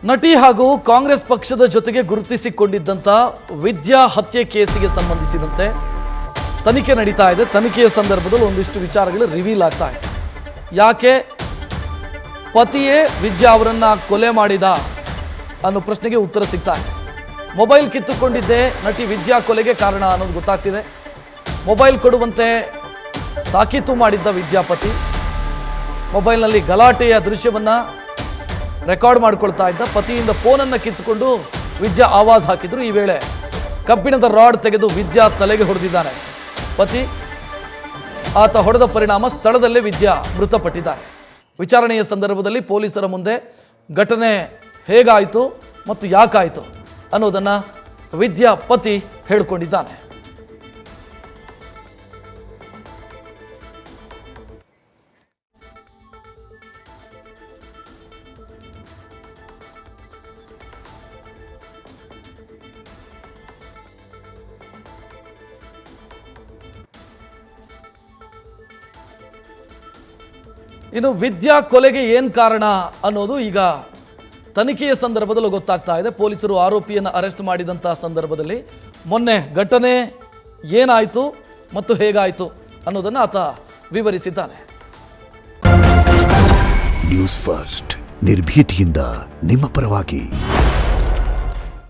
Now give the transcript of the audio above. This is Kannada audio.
ನಟಿ ಹಾಗೂ ಕಾಂಗ್ರೆಸ್ ಪಕ್ಷದ ಜೊತೆಗೆ ಗುರುತಿಸಿಕೊಂಡಿದ್ದಂಥ ವಿದ್ಯಾ ಹತ್ಯೆ ಕೇಸಿಗೆ ಸಂಬಂಧಿಸಿದಂತೆ ತನಿಖೆ ನಡೀತಾ ಇದೆ. ತನಿಖೆಯ ಸಂದರ್ಭದಲ್ಲಿ ಒಂದಿಷ್ಟು ವಿಚಾರಗಳು ರಿವೀಲ್ ಆಗ್ತಾ ಇದೆ. ಯಾಕೆ ಪತಿಯೇ ವಿದ್ಯಾ ಅವರನ್ನ ಕೊಲೆ ಮಾಡಿದ ಅನ್ನೋ ಪ್ರಶ್ನೆಗೆ ಉತ್ತರ ಸಿಗ್ತಾ ಇದೆ. ಮೊಬೈಲ್ ಕಿತ್ತುಕೊಂಡಿದ್ದೇ ನಟಿ ವಿದ್ಯಾ ಕೊಲೆಗೆ ಕಾರಣ ಅನ್ನೋದು ಗೊತ್ತಾಗ್ತಿದೆ. ಮೊಬೈಲ್ ಕೊಡುವಂತೆ ತಾಕೀತು ಮಾಡಿದ್ದ ವಿದ್ಯಾಪತಿ ಮೊಬೈಲ್ನಲ್ಲಿ ಗಲಾಟೆಯ ದೃಶ್ಯವನ್ನು ರೆಕಾರ್ಡ್ ಮಾಡ್ಕೊಳ್ತಾ ಇದ್ದ. ಪತಿಯಿಂದ ಫೋನನ್ನು ಕಿತ್ತುಕೊಂಡು ವಿದ್ಯಾ ಆವಾಜ್ ಹಾಕಿದ್ರು. ಈ ವೇಳೆ ಕಬ್ಬಿಣದ ರಾಡ್ ತೆಗೆದು ವಿದ್ಯಾ ತಲೆಗೆ ಹೊಡೆದಿದ್ದಾನೆ ಪತಿ. ಆತ ಹೊಡೆದ ಪರಿಣಾಮ ಸ್ಥಳದಲ್ಲೇ ವಿದ್ಯಾ ಮೃತಪಟ್ಟಿದ್ದಾರೆ. ವಿಚಾರಣೆಯ ಸಂದರ್ಭದಲ್ಲಿ ಪೊಲೀಸರ ಮುಂದೆ ಘಟನೆ ಹೇಗಾಯಿತು ಮತ್ತು ಯಾಕಾಯಿತು ಅನ್ನೋದನ್ನು ವಿದ್ಯಾ ಪತಿ ಹೇಳಿಕೊಂಡಿದ್ದಾನೆ. ಇನ್ನು ವಿದ್ಯಾ ಕೊಲೆಗೆ ಏನು ಕಾರಣ ಅನ್ನೋದು ಈಗ ತನಿಖೆಯ ಸಂದರ್ಭದಲ್ಲಿ ಗೊತ್ತಾಗ್ತಾ ಇದೆ. ಪೊಲೀಸರು ಆರೋಪಿಯನ್ನು ಅರೆಸ್ಟ್ ಮಾಡಿದಂಥ ಸಂದರ್ಭದಲ್ಲಿ ಮೊನ್ನೆ ಘಟನೆ ಏನಾಯಿತು ಮತ್ತು ಹೇಗಾಯಿತು ಅನ್ನೋದನ್ನು ಆತ ವಿವರಿಸಿದ್ದಾನೆ. ನ್ಯೂಸ್ ಫಸ್ಟ್ ನಿರ್ಭೀತಿಯಿಂದ ನಿಮ್ಮ ಪರವಾಗಿ.